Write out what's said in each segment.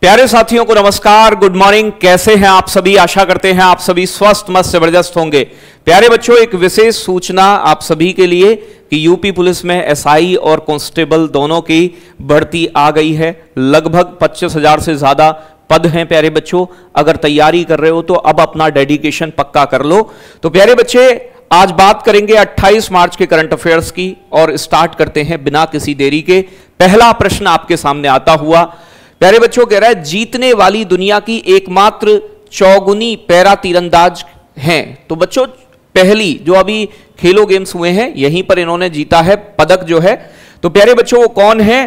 प्यारे साथियों को नमस्कार, गुड मॉर्निंग। कैसे हैं आप सभी? आशा करते हैं आप सभी स्वस्थ मस्त जबरदस्त होंगे। प्यारे बच्चों, एक विशेष सूचना आप सभी के लिए कि यूपी पुलिस में एसआई और कांस्टेबल दोनों की भर्ती आ गई है। लगभग 25,000 से ज्यादा पद हैं। प्यारे बच्चों, अगर तैयारी कर रहे हो तो अब अपना डेडिकेशन पक्का कर लो। तो प्यारे बच्चे, आज बात करेंगे 28 मार्च के करंट अफेयर्स की और स्टार्ट करते हैं बिना किसी देरी के। पहला प्रश्न आपके सामने आता हुआ प्यारे बच्चों कह रहा है, जीतने वाली दुनिया की एकमात्र चौगुनी पैरा तीरंदाज हैं। तो बच्चों, पहली जो अभी खेलो गेम्स हुए हैं यहीं पर इन्होंने जीता है पदक जो है। तो प्यारे बच्चों, वो कौन है?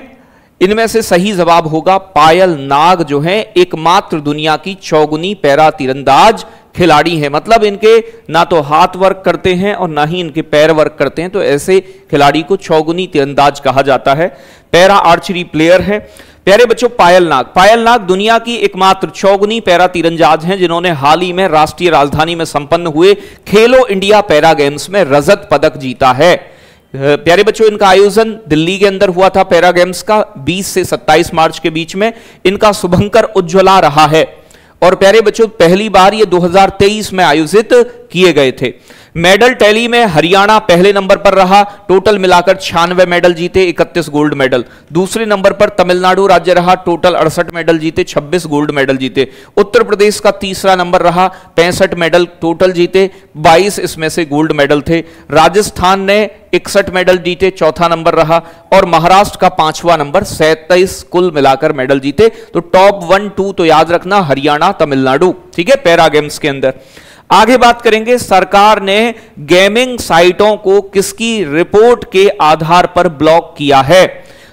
इनमें से सही जवाब होगा पायल नाग, जो है एकमात्र दुनिया की चौगुनी पैरा तीरंदाज खिलाड़ी हैं। मतलब इनके ना तो हाथ वर्क करते हैं और ना ही इनके पैर वर्क करते हैं, तो ऐसे खिलाड़ी को चौगुनी तीरंदाज कहा जाता है। पैरा आर्चरी प्लेयर है। प्यारे बच्चों, पायल नाग दुनिया की एकमात्र चौगुनी पैरा तीरंदाज हैं जिन्होंने हाल ही में राष्ट्रीय राजधानी में संपन्न हुए खेलो इंडिया पैरा गेम्स में रजत पदक जीता है। प्यारे बच्चों, इनका आयोजन दिल्ली के अंदर हुआ था पैरा गेम्स का 20 से 27 मार्च के बीच में। इनका शुभंकर उज्ज्वला रहा है और प्यारे बच्चों, पहली बार ये 2023 में आयोजित किए गए थे। मेडल टैली में हरियाणा पहले नंबर पर रहा, टोटल मिलाकर 96 मेडल जीते, 31 गोल्ड मेडल। दूसरे नंबर पर तमिलनाडु राज्य रहा, टोटल 68 मेडल जीते, 26 गोल्ड मेडल जीते। उत्तर प्रदेश का तीसरा नंबर रहा, 65 मेडल टोटल जीते, 22 इसमें से गोल्ड मेडल थे। राजस्थान ने 61 मेडल जीते, चौथा नंबर रहा। और महाराष्ट्र का 5वां नंबर, 37 कुल मिलाकर मेडल जीते। तो टॉप 1, 2 तो याद रखना, हरियाणा, तमिलनाडु, ठीक है, पैरा गेम्स के अंदर। आगे बात करेंगे, सरकार ने गेमिंग साइटों को किसकी रिपोर्ट के आधार पर ब्लॉक किया है?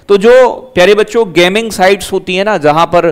तो जो प्यारे बच्चों गेमिंग साइट्स होती है ना, जहां पर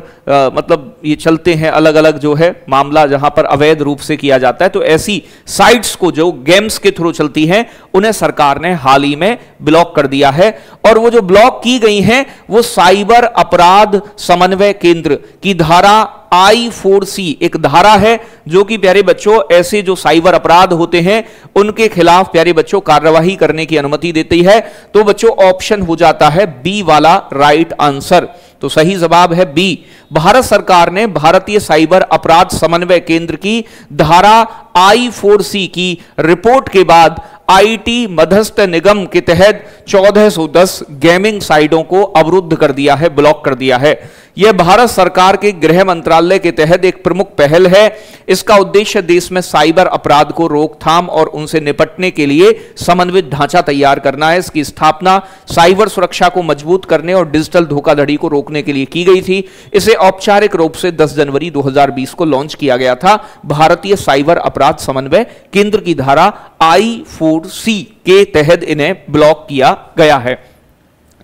मतलब ये चलते हैं अलग अलग जो है मामला, जहां पर अवैध रूप से किया जाता है, तो ऐसी साइट्स को जो गेम्स के थ्रू चलती हैं उन्हें सरकार ने हाल ही में ब्लॉक कर दिया है। और वो जो ब्लॉक की गई हैं वो साइबर अपराध समन्वय केंद्र की धारा I4C एक धारा है जो कि प्यारे बच्चों ऐसे जो साइबर अपराध होते हैं उनके खिलाफ प्यारे बच्चों कार्यवाही करने की अनुमति देती है। तो बच्चों, ऑप्शन हो जाता है बी वाला राइट आंसर। तो सही जवाब है बी। भारत सरकार ने भारतीय साइबर अपराध समन्वय केंद्र की धारा I4C की रिपोर्ट के बाद आईटी मध्यस्थ निगम के तहत 1410 गेमिंग साइटों को अवरुद्ध कर दिया है, ब्लॉक कर दिया है। यह भारत सरकार के गृह मंत्रालय के तहत एक प्रमुख पहल है। इसका उद्देश्य देश में साइबर अपराध को रोकथाम और उनसे निपटने के लिए समन्वित ढांचा तैयार करना है। इसकी स्थापना साइबर सुरक्षा को मजबूत करने और डिजिटल धोखाधड़ी को रोकने के लिए की गई थी। इसे औपचारिक रूप से 10 जनवरी 2020 को लॉन्च किया गया था। भारतीय साइबर अपराध समन्वय केंद्र की धारा I4C के तहत इन्हें ब्लॉक किया गया है।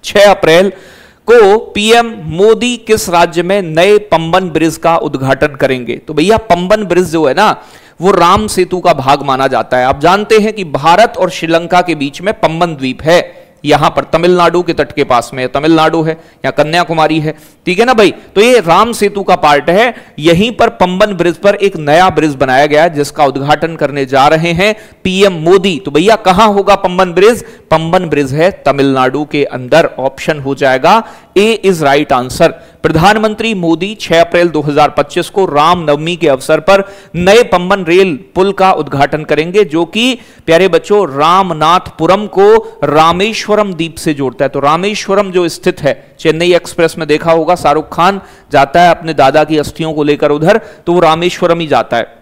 6 अप्रैल को पीएम मोदी किस राज्य में नए पंबन ब्रिज का उद्घाटन करेंगे? तो भैया, पंबन ब्रिज जो है ना वो राम सेतु का भाग माना जाता है। आप जानते हैं कि भारत और श्रीलंका के बीच में पंबन द्वीप है, यहां पर तमिलनाडु के तट के पास में तमिलनाडु है या कन्याकुमारी है, ठीक है ना भाई। तो ये राम सेतु का पार्ट है। यहीं पर पंबन ब्रिज पर एक नया ब्रिज बनाया गया है जिसका उद्घाटन करने जा रहे हैं पीएम मोदी। तो भैया, कहां होगा पंबन ब्रिज? पंबन ब्रिज है तमिलनाडु के अंदर। ऑप्शन हो जाएगा ए इज राइट आंसर। प्रधानमंत्री मोदी 6 अप्रैल 2025 को रामनवमी के अवसर पर नए पंबन रेल पुल का उद्घाटन करेंगे, जो कि प्यारे बच्चों रामनाथपुरम को रामेश्वरम द्वीप से जोड़ता है। तो रामेश्वरम जो स्थित है, चेन्नई एक्सप्रेस में देखा होगा शाहरुख खान जाता है अपने दादा की अस्थियों को लेकर उधर, तो वो रामेश्वरम ही जाता है।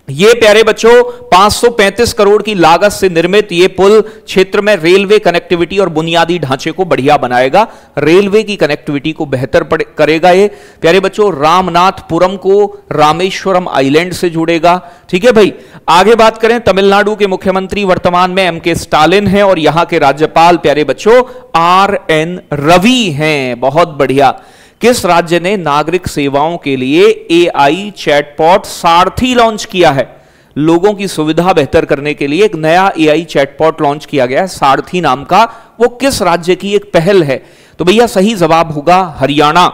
ये प्यारे बच्चों 535 करोड़ की लागत से निर्मित ये पुल क्षेत्र में रेलवे कनेक्टिविटी और बुनियादी ढांचे को बढ़िया बनाएगा, रेलवे की कनेक्टिविटी को बेहतर करेगा। ये प्यारे बच्चों रामनाथपुरम को रामेश्वरम आइलैंड से जोड़ेगा, ठीक है भाई। आगे बात करें, तमिलनाडु के मुख्यमंत्री वर्तमान में MK स्टालिन हैं और यहां के राज्यपाल प्यारे बच्चों RN रवि हैं। बहुत बढ़िया। किस राज्य ने नागरिक सेवाओं के लिए AI चैटबॉट सारथी लॉन्च किया है? लोगों की सुविधा बेहतर करने के लिए एक नया AI चैटबॉट लॉन्च किया गया है, सारथी नाम का। वो किस राज्य की एक पहल है? तो भैया, सही जवाब होगा हरियाणा।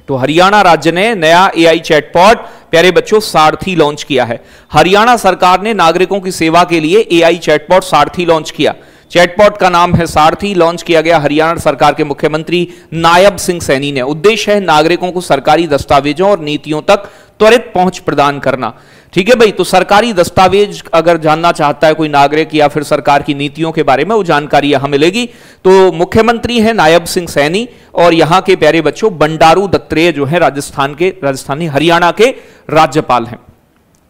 तो हरियाणा राज्य ने नया AI चैटबॉट प्यारे बच्चों सारथी लॉन्च किया है। हरियाणा सरकार ने नागरिकों की सेवा के लिए AI चैटबॉट सारथी लॉन्च किया, चैटबॉट का नाम है सारथी, लॉन्च किया गया हरियाणा सरकार के मुख्यमंत्री नायब सिंह सैनी ने। उद्देश्य है नागरिकों को सरकारी दस्तावेजों और नीतियों तक त्वरित पहुंच प्रदान करना। ठीक है भाई, तो सरकारी दस्तावेज अगर जानना चाहता है कोई नागरिक या फिर सरकार की नीतियों के बारे में, वो जानकारी यहां मिलेगी। तो मुख्यमंत्री है नायब सिंह सैनी और यहां के प्यारे बच्चों बंडारू दत्तात्रेय जो है राजस्थानी हरियाणा के राज्यपाल हैं।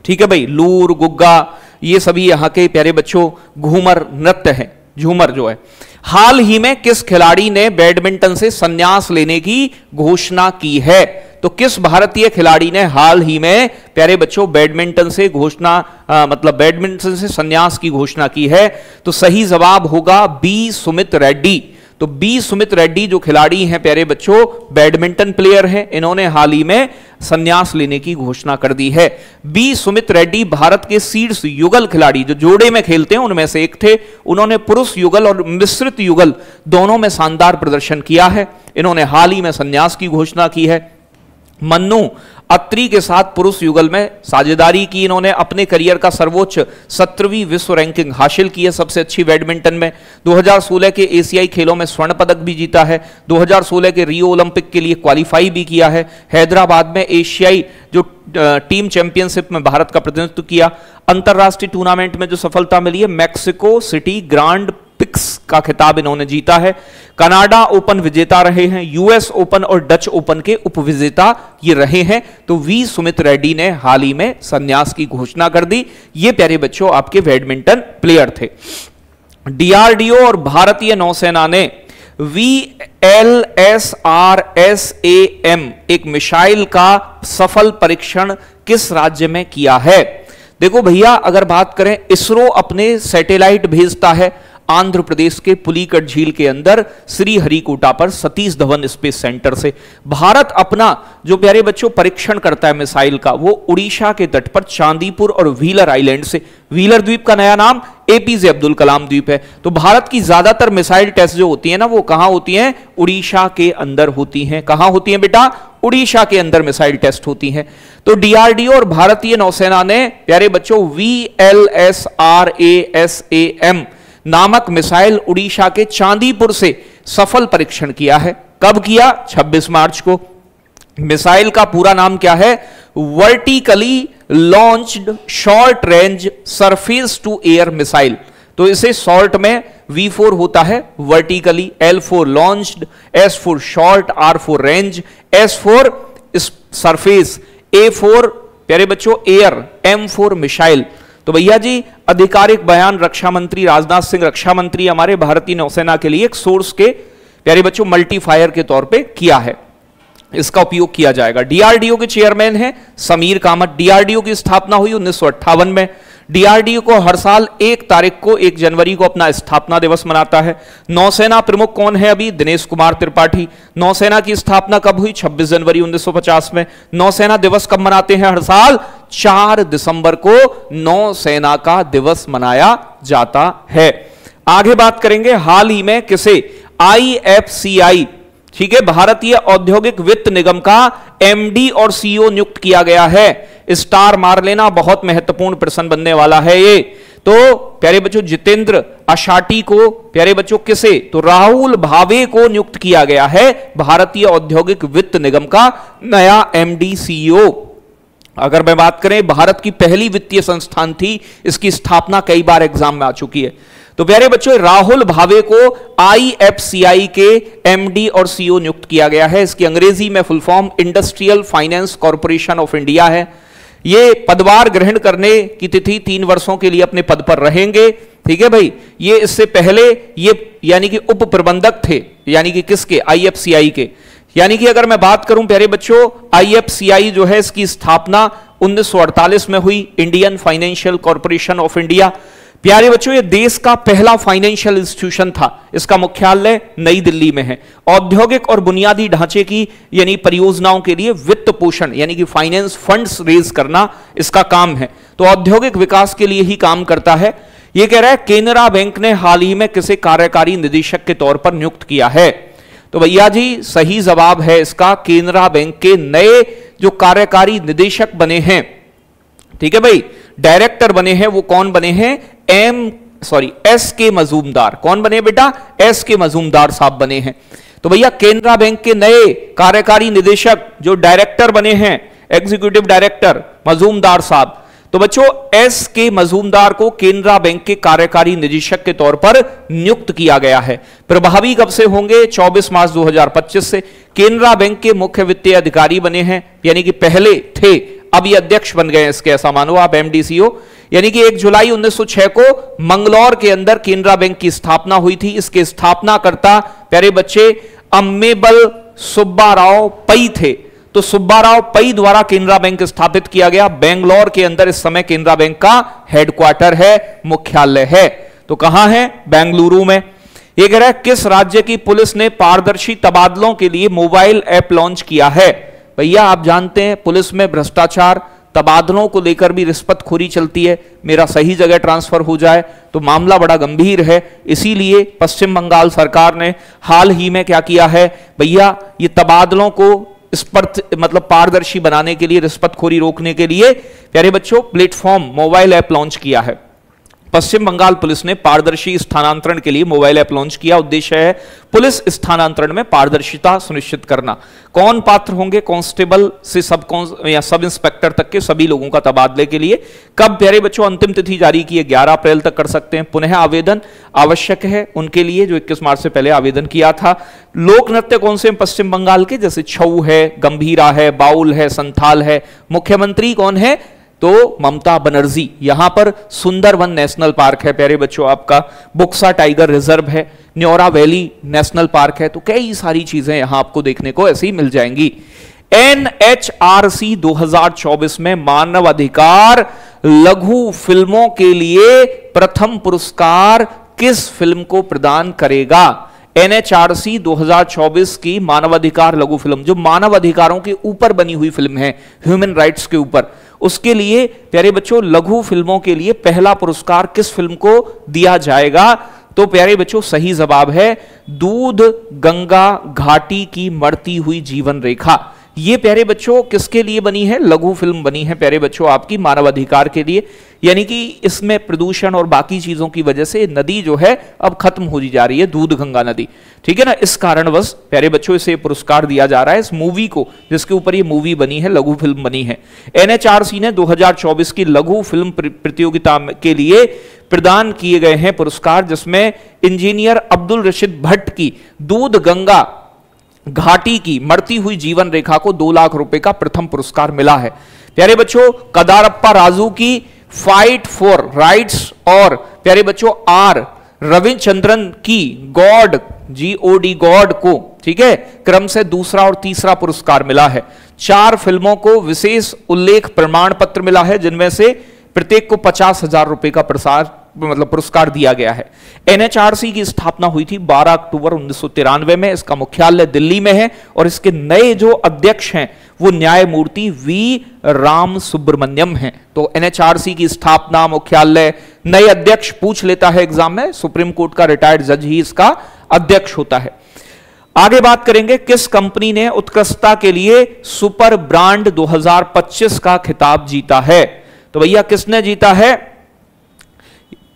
ठीक है भाई, लूर, गुग्गा, ये सभी यहां के प्यारे बच्चों घूमर नृत्य है, झूमर जो है। हाल ही में किस खिलाड़ी ने बैडमिंटन से संन्यास लेने की घोषणा की है? तो किस भारतीय खिलाड़ी ने हाल ही में प्यारे बच्चों बैडमिंटन से बैडमिंटन से संन्यास की घोषणा की है? तो सही जवाब होगा बी सुमित रेड्डी। तो बी सुमित रेड्डी जो खिलाड़ी हैं प्यारे बच्चों, बैडमिंटन प्लेयर हैं, इन्होंने हाल ही में संन्यास लेने की घोषणा कर दी है। बी सुमित रेड्डी भारत के शीर्ष युगल खिलाड़ी जो जोड़े में खेलते हैं उनमें से एक थे। उन्होंने पुरुष युगल और मिश्रित युगल दोनों में शानदार प्रदर्शन किया है। इन्होंने हाल ही में संन्यास की घोषणा की है। मन्नू अत्री के साथ पुरुष युगल में साझेदारी की इन्होंने। अपने करियर का सर्वोच्च 17वीं विश्व रैंकिंग हासिल की है सबसे अच्छी बैडमिंटन में। 2016 के एशियाई खेलों में स्वर्ण पदक भी जीता है। 2016 के रियो ओलंपिक के लिए क्वालिफाई भी किया है। हैदराबाद में एशियाई जो टीम चैंपियनशिप में भारत का प्रतिनिधित्व किया। अंतरराष्ट्रीय टूर्नामेंट में जो सफलता मिली है, मैक्सिको सिटी ग्रांड पिक्स का खिताब इन्होंने जीता है। कनाडा ओपन विजेता रहे हैं। यूएस ओपन और डच ओपन के उपविजेता ये रहे हैं। तो वी सुमित रेड्डी ने हाल ही में संन्यास की घोषणा कर दी। ये प्यारे बच्चों आपके बैडमिंटन प्लेयर थे। डीआरडीओ और भारतीय नौसेना ने VLSRSAM एक मिसाइल का सफल परीक्षण किस राज्य में किया है? देखो भैया, अगर बात करें, इसरो अपने सैटेलाइट भेजता है आंध्र प्रदेश के पुलिकट झील के अंदर श्रीहरिकोटा पर सतीश धवन स्पेस सेंटर से। भारत अपना जो प्यारे बच्चों परीक्षण करता है मिसाइल का, वो उड़ीसा के तट पर चांदीपुर और व्हीलर आइलैंड से। व्हीलर द्वीप का नया नाम एपीजे अब्दुल कलाम द्वीप है। तो भारत की ज्यादातर मिसाइल टेस्ट जो होती है ना, वो कहां होती हैं? उड़ीसा के अंदर होती हैं। कहां होती हैं बेटा? उड़ीसा के अंदर मिसाइल टेस्ट होती हैं। तो डीआरडीओ और भारतीय नौसेना ने प्यारे बच्चों VLSRASAM नामक मिसाइल उड़ीसा के चांदीपुर से सफल परीक्षण किया है। कब किया? 26 मार्च को। मिसाइल का पूरा नाम क्या है? Vertically launched short range surface to air missile. तो इसे शॉर्ट में V4 होता है, vertically, L4 launched, S4 short, R4 range, S4 surface, A4 प्यारे बच्चों एयर, M4 मिसाइल। तो भैया जी, आधिकारिक बयान रक्षा मंत्री राजनाथ सिंह, रक्षा मंत्री हमारे भारतीय नौसेना के लिए एक सोर्स के प्यारे बच्चों मल्टीफायर के तौर पे किया है। इसका उपयोग किया जाएगा। डीआरडीओ के चेयरमैन हैं समीर कामत। डीआरडीओ की स्थापना हुई 1958 में। डीआरडीओ को हर साल 1 जनवरी को अपना स्थापना दिवस मनाता है। नौसेना प्रमुख कौन है अभी? दिनेश कुमार त्रिपाठी। नौसेना की स्थापना कब हुई? 26 जनवरी 1950 में। नौसेना दिवस कब मनाते हैं हर साल? 4 दिसंबर को नौसेना का दिवस मनाया जाता है। आगे बात करेंगे, हाल ही में किसे IFCI, ठीक है, भारतीय औद्योगिक वित्त निगम का MD और CEO नियुक्त किया गया है। स्टार मार लेना, बहुत महत्वपूर्ण प्रश्न बनने वाला है ये। तो प्यारे बच्चों जितेंद्र अशाटी को प्यारे बच्चों किसे? तो राहुल भावे को नियुक्त किया गया है भारतीय औद्योगिक वित्त निगम का नया MD CEO। अगर मैं बात करें, भारत की पहली वित्तीय संस्थान थी, इसकी स्थापना कई बार एग्जाम में आ चुकी है। तो प्यारे बच्चों राहुल भावे को IFCI के MD और CEO नियुक्त किया गया है। इसकी अंग्रेजी में full form industrial finance corporation of India है। ये पदभार ग्रहण करने की तिथि 3 वर्षों के लिए अपने पद पर रहेंगे। ठीक है भाई, ये इससे पहले ये यानी कि उप प्रबंधक थे, यानी कि किसके? IFCI के। यानी कि अगर मैं बात करूं प्यारे बच्चों, IFCI जो है इसकी स्थापना 1948 में हुई, Indian financial corporation of India. प्यारे बच्चों ये देश का पहला फाइनेंशियल इंस्टीट्यूशन था। इसका मुख्यालय नई दिल्ली में है। औद्योगिक और बुनियादी ढांचे की यानी परियोजनाओं के लिए वित्त पोषण यानी कि फाइनेंस फंड्स रेज करना इसका काम है। तो औद्योगिक विकास के लिए ही काम करता है। यह कह रहा है केनरा बैंक ने हाल ही में किसे कार्यकारी निदेशक के तौर पर नियुक्त किया है? तो भैया जी सही जवाब है इसका केनरा बैंक के नए जो कार्यकारी निदेशक बने हैं, ठीक है भाई, डायरेक्टर बने हैं, वो कौन बने हैं? सॉरी एस के मजूमदार। कौन बने बेटा? एस के मजूमदार साहब बने हैं। तो भैया केनरा बैंक के नए कार्यकारी निदेशक जो डायरेक्टर बने हैं, एग्जीक्यूटिव डायरेक्टर मजूमदार साहब। तो बच्चों एस के मजूमदार को केनरा बैंक के कार्यकारी निदेशक के तौर पर नियुक्त किया गया है। प्रभावी कब से होंगे? 24 मार्च 2025 से। केनरा बैंक के मुख्य वित्तीय अधिकारी बने हैं, यानी कि पहले थे, अब ये अध्यक्ष बन गए इसके, ऐसा मानो आप, एमडीसीओ। यानी कि 1 जुलाई 1906 को मंगलौर के अंदर केनरा बैंक की स्थापना हुई थी। इसके स्थापनाकर्ता प्यारे बच्चे अम्मेबल सुब्बाराव पई थे। तो सुब्बाराव पई द्वारा केनरा बैंक स्थापित किया गया। बेंगलोर के अंदर इस समय केनरा बैंक का हेडक्वार्टर है, मुख्यालय है। तो कहां है? बेंगलुरु में। यह कह रहा है किस राज्य की पुलिस ने पारदर्शी तबादलों के लिए मोबाइल ऐप लॉन्च किया है? भैया आप जानते हैं पुलिस में भ्रष्टाचार, तबादलों को लेकर भी रिश्वतखोरी चलती है। मेरा सही जगह ट्रांसफर हो जाए तो मामला बड़ा गंभीर है। इसीलिए पश्चिम बंगाल सरकार ने हाल ही में क्या किया है भैया, ये तबादलों को इस पर मतलब पारदर्शी बनाने के लिए, रिश्वतखोरी रोकने के लिए प्यारे बच्चों प्लेटफॉर्म मोबाइल ऐप लॉन्च किया है। पश्चिम बंगाल पुलिस ने पारदर्शी स्थानांतरण के लिए मोबाइल ऐप लॉन्च किया। उद्देश्य है पुलिस स्थानांतरण में पारदर्शिता सुनिश्चित करना। कौन पात्र होंगे? कांस्टेबल से सब इंस्पेक्टर तक के सभी लोगों का तबादले के लिए। कब प्यारे बच्चों? अंतिम तिथि जारी की है, 11 अप्रैल तक कर सकते हैं। पुनः आवेदन आवश्यक है उनके लिए जो 21 मार्च से पहले आवेदन किया था। लोक नृत्य कौन से पश्चिम बंगाल के? जैसे छऊ है, गंभीरा है, बाउल है, संथाल है। मुख्यमंत्री कौन है? तो ममता बनर्जी। यहां पर सुंदरवन नेशनल पार्क है प्यारे बच्चों आपका, बुक्सा टाइगर रिजर्व है, न्योरा वैली नेशनल पार्क है। तो कई सारी चीजें यहां आपको देखने को ऐसी मिल जाएंगी। NHRC 2024 में मानवाधिकार लघु फिल्मों के लिए प्रथम पुरस्कार किस फिल्म को प्रदान करेगा? NHRC 2024 की मानवाधिकार लघु फिल्म, जो मानव अधिकारों के ऊपर बनी हुई फिल्म है, ह्यूमन राइट्स के ऊपर, उसके लिए प्यारे बच्चों लघु फिल्मों के लिए पहला पुरस्कार किस फिल्म को दिया जाएगा? तो प्यारे बच्चों सही जवाब है दूध गंगा घाटी की मरती हुई जीवन रेखा। ये प्यारे बच्चों किसके लिए बनी है? लघु फिल्म बनी है प्यारे बच्चों आपकी मानवाधिकार के लिए। यानी कि इसमें प्रदूषण और बाकी चीजों की वजह से नदी जो है अब खत्म हो जा रही है, दूध गंगा नदी, ठीक है ना। इस कारणवश प्यारे बच्चों इसे पुरस्कार दिया जा रहा है इस मूवी को, जिसके ऊपर ये मूवी बनी है, लघु फिल्म बनी है। NHRC ने 2024 की लघु फिल्म प्रतियोगिता के लिए प्रदान किए गए हैं पुरस्कार, जिसमें इंजीनियर अब्दुल रशीद भट्ट की दूध गंगा घाटी की मरती हुई जीवन रेखा को 2 लाख रुपए का प्रथम पुरस्कार मिला है। प्यारे बच्चों कदारप्पा राजू की फाइट फॉर राइट्स और प्यारे बच्चों आर रविचंद्रन की गॉड GOD गॉड को, ठीक है, क्रम से दूसरा और तीसरा पुरस्कार मिला है। 4 फिल्मों को विशेष उल्लेख प्रमाण पत्र मिला है, जिनमें से प्रत्येक को 50,000 रुपए का पुरस्कार दिया गया है। NHRC की स्थापना हुई थी 12 अक्टूबर 1993 में। इसका मुख्यालय दिल्ली में है और इसके नए जो अध्यक्ष हैं वो न्यायमूर्ति V राम सुब्रमण्यम हैं। तो NHRC की स्थापना, मुख्यालय, नए अध्यक्ष पूछ लेता है एग्जाम में, सुप्रीम कोर्ट का रिटायर्ड जज ही इसका अध्यक्ष होता है। आगे बात करेंगे किस कंपनी ने उत्कृष्टता के लिए सुपर ब्रांड 2025 का खिताब जीता है? तो भैया किसने जीता है?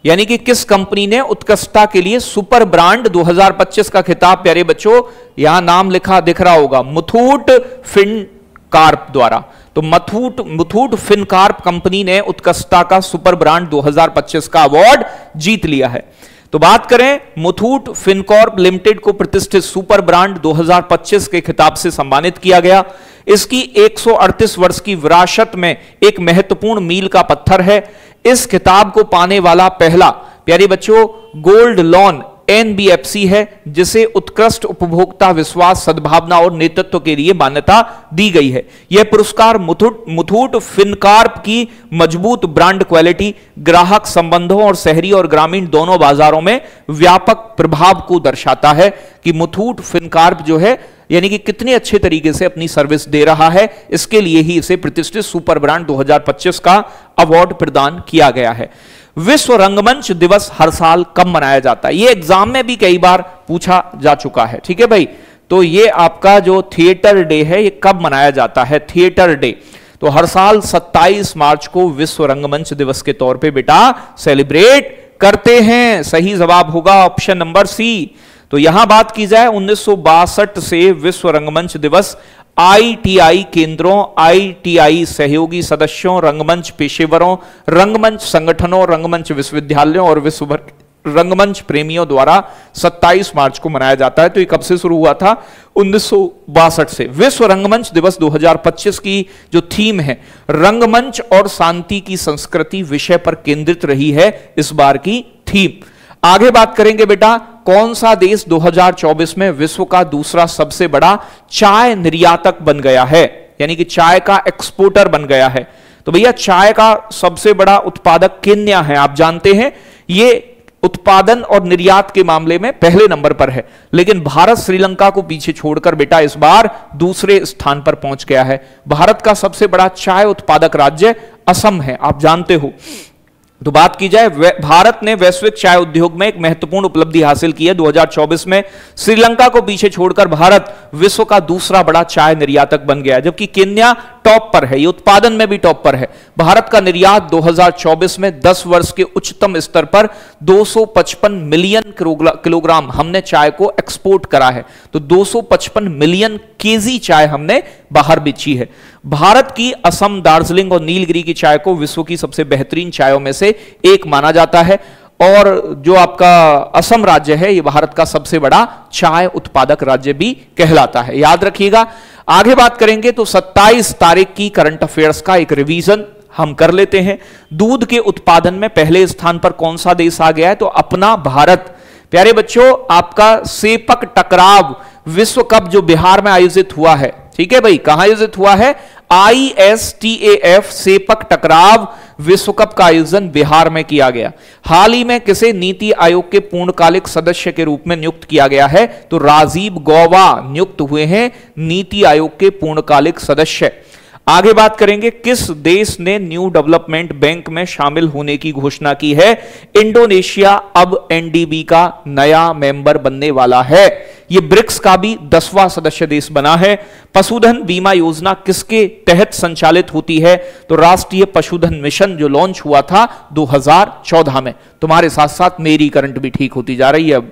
यानी कि किस कंपनी ने उत्कृष्टता के लिए सुपर ब्रांड 2025 का खिताब, प्यारे बच्चों यहां नाम लिखा दिख रहा होगा, मुथूट फिनकॉर्प द्वारा। तो मुथूट फिनकॉर्प कंपनी ने उत्कृष्टता का सुपर ब्रांड 2025 का अवार्ड जीत लिया है। तो बात करें मुथूट फिनकॉर्प लिमिटेड को प्रतिष्ठित सुपर ब्रांड 2025 के खिताब से सम्मानित किया गया। इसकी 138 वर्ष की विरासत में एक महत्वपूर्ण मील का पत्थर है। इस खिताब को पाने वाला पहला प्यारे बच्चों गोल्ड लोन NBFC है, जिसे उत्कृष्ट उपभोक्ता विश्वास, सद्भावना और नेतृत्व के लिए मान्यता दी गई है। यह पुरस्कार मुथूट फिनकॉर्प की मजबूत ब्रांड क्वालिटी, ग्राहक संबंधों और शहरी और ग्रामीण दोनों बाजारों में व्यापक प्रभाव को दर्शाता है कि मुथूट फिनकॉर्प जो है यानी कि कितने अच्छे तरीके से अपनी सर्विस दे रहा है। इसके लिए ही इसे प्रतिष्ठित सुपर ब्रांड 2025 का अवार्ड प्रदान किया गया है। विश्व रंगमंच दिवस हर साल कब मनाया जाता है? ये एग्जाम में भी कई बार पूछा जा चुका है, ठीक है भाई। तो ये आपका जो थिएटर डे है ये कब मनाया जाता है? थिएटर डे तो हर साल 27 मार्च को विश्व रंगमंच दिवस के तौर पे बेटा सेलिब्रेट करते हैं। सही जवाब होगा ऑप्शन नंबर सी। तो यहां बात की जाए 1962 से विश्व रंगमंच दिवस ITI केंद्रों, ITI सहयोगी सदस्यों, रंगमंच पेशेवरों, रंगमंच संगठनों, रंगमंच विश्वविद्यालयों और विश्व भर रंगमंच प्रेमियों द्वारा 27 मार्च को मनाया जाता है। तो ये कब से शुरू हुआ था? 1962 से। विश्व रंगमंच दिवस 2025 की जो थीम है रंगमंच और शांति की संस्कृति विषय पर केंद्रित रही है इस बार की थीम। आगे बात करेंगे बेटा, कौन सा देश 2024 में विश्व का दूसरा सबसे बड़ा चाय निर्यातक बन गया है, यानी कि चाय का एक्सपोर्टर बन गया है? तो भैया चाय का सबसे बड़ा उत्पादक केन्या है। आप जानते हैं ये उत्पादन और निर्यात के मामले में पहले नंबर पर है, लेकिन भारत श्रीलंका को पीछे छोड़कर बेटा इस बार दूसरे स्थान पर पहुंच गया है। भारत का सबसे बड़ा चाय उत्पादक राज्य असम है, आप जानते हो। तो बात की जाए, भारत ने वैश्विक चाय उद्योग में एक महत्वपूर्ण उपलब्धि हासिल की है। 2024 में श्रीलंका को पीछे छोड़कर भारत विश्व का दूसरा बड़ा चाय निर्यातक बन गया, जबकि केन्या टॉप पर है, ये उत्पादन में भी टॉप पर है। भारत का निर्यात 2024 में 10 वर्ष के उच्चतम स्तर पर 255 मिलियन किलोग्राम हमने चाय को एक्सपोर्ट करा है। तो 255 मिलियन केजी चाय हमने बाहर बेची है। भारत की असम, दार्जिलिंग और नीलगिरी की चाय को विश्व की सबसे बेहतरीन चायों में से एक माना जाता है, और जो आपका असम राज्य है ये भारत का सबसे बड़ा चाय उत्पादक राज्य भी कहलाता है, याद रखिएगा। आगे बात करेंगे तो 27 तारीख की करंट अफेयर्स का एक रिवीजन हम कर लेते हैं। दूध के उत्पादन में पहले स्थान पर कौन सा देश आ गया है? तो अपना भारत। प्यारे बच्चों, आपका सेपक टकराव विश्व कप जो बिहार में आयोजित हुआ है, ठीक है भाई, कहां आयोजित हुआ है? ISTAF सेपक टकराव विश्व कप का आयोजन बिहार में किया गया। हाल ही में किसे नीति आयोग के पूर्णकालिक सदस्य के रूप में नियुक्त किया गया है? तो राजीव गौबा नियुक्त हुए हैं नीति आयोग के पूर्णकालिक सदस्य। आगे बात करेंगे, किस देश ने न्यू डेवलपमेंट बैंक में शामिल होने की घोषणा की है? इंडोनेशिया अब NDB का नया मेंबर बनने वाला है। यह ब्रिक्स का भी 10वां सदस्य देश बना है। पशुधन बीमा योजना किसके तहत संचालित होती है? तो राष्ट्रीय पशुधन मिशन जो लॉन्च हुआ था 2014 में। तुम्हारे साथ साथ मेरी करंट भी ठीक होती जा रही है। अब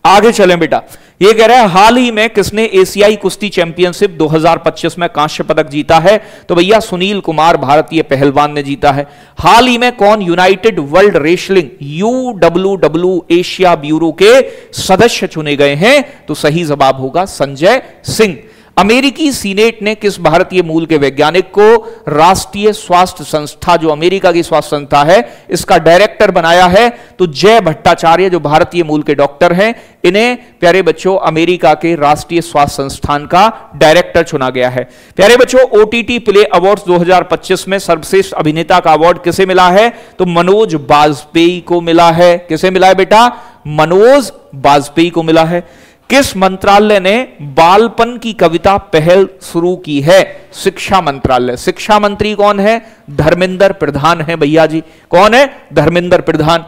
आगे चलें बेटा, ये कह रहा है हाल ही में किसने एशियाई कुश्ती चैंपियनशिप 2025 में कांस्य पदक जीता है? तो भैया सुनील कुमार भारतीय पहलवान ने जीता है। हाल ही में कौन United world wrestling UWW Asia bureau के सदस्य चुने गए हैं? तो सही जवाब होगा संजय सिंह। अमेरिकी सीनेट ने किस भारतीय मूल के वैज्ञानिक को राष्ट्रीय स्वास्थ्य संस्था, जो अमेरिका की स्वास्थ्य संस्था है, इसका डायरेक्टर बनाया है? तो जय भट्टाचार्य जो भारतीय मूल के डॉक्टर हैं, इन्हें प्यारे बच्चों अमेरिका के राष्ट्रीय स्वास्थ्य संस्थान का डायरेक्टर चुना गया है। प्यारे बच्चों, OTT प्ले अवार्ड्स 2025 में सर्वश्रेष्ठ अभिनेता का अवार्ड किसे मिला है? तो मनोज बाजपेयी को मिला है। किसे मिला है बेटा? मनोज बाजपेयी को मिला है। किस मंत्रालय ने बालपन की कविता पहल शुरू की है? शिक्षा मंत्रालय। शिक्षा मंत्री कौन है? धर्मेंद्र प्रधान है भैया जी। कौन है? धर्मेंद्र प्रधान।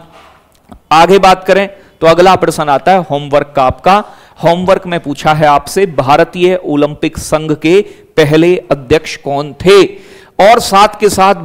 आगे बात करें तो अगला प्रश्न आता है होमवर्क का। आपका होमवर्क में पूछा है आपसे भारतीय ओलंपिक संघ के पहले अध्यक्ष कौन थे, और साथ के साथ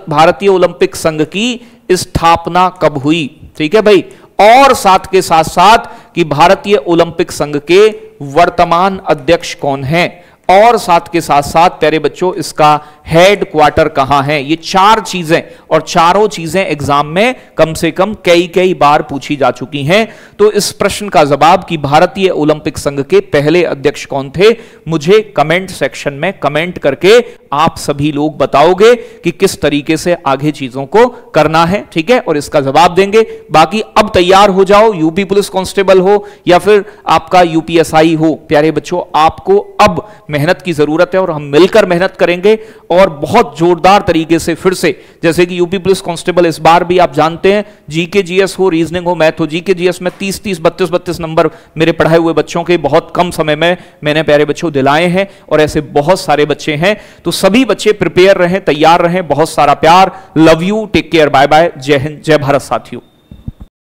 भारतीय ओलंपिक संघ की स्थापना कब हुई? ठीक है भाई, और साथ के साथ साथ कि भारतीय ओलंपिक संघ के वर्तमान अध्यक्ष कौन हैं, और साथ के साथ साथ प्यारे बच्चों इसका हेड क्वार्टर कहां है। ये 4 चीजें, और चारों चीजें एग्जाम में कम से कम कई बार पूछी जा चुकी हैं। तो इस प्रश्न का जवाब कि भारतीय ओलंपिक संघ के पहले अध्यक्ष कौन थे, मुझे कमेंट सेक्शन में कमेंट करके आप सभी लोग बताओगे कि किस तरीके से आगे चीजों को करना है, ठीक है, और इसका जवाब देंगे। बाकी अब तैयार हो जाओ, यूपी पुलिस कांस्टेबल हो या फिर आपका UPSI हो, प्यारे बच्चों आपको अब मेहनत की जरूरत है, और हम मिलकर मेहनत करेंगे और बहुत जोरदार तरीके से फिर से, जैसे कि यूपी पुलिस कांस्टेबल इस बार भी आप जानते हैं GK GS हो, रीजनिंग हो, मैथ हो, GK GS में 30-30, 32-32 नंबर मेरे पढ़ाए हुए बच्चों के बहुत कम समय में मैंने प्यारे बच्चों दिलाए हैं, और ऐसे बहुत सारे बच्चे हैं। तो सभी बच्चे प्रिपेयर रहें, तैयार रहें। बहुत सारा प्यार, love you, take care, bye bye, जय हिंद, जय भारत साथियों।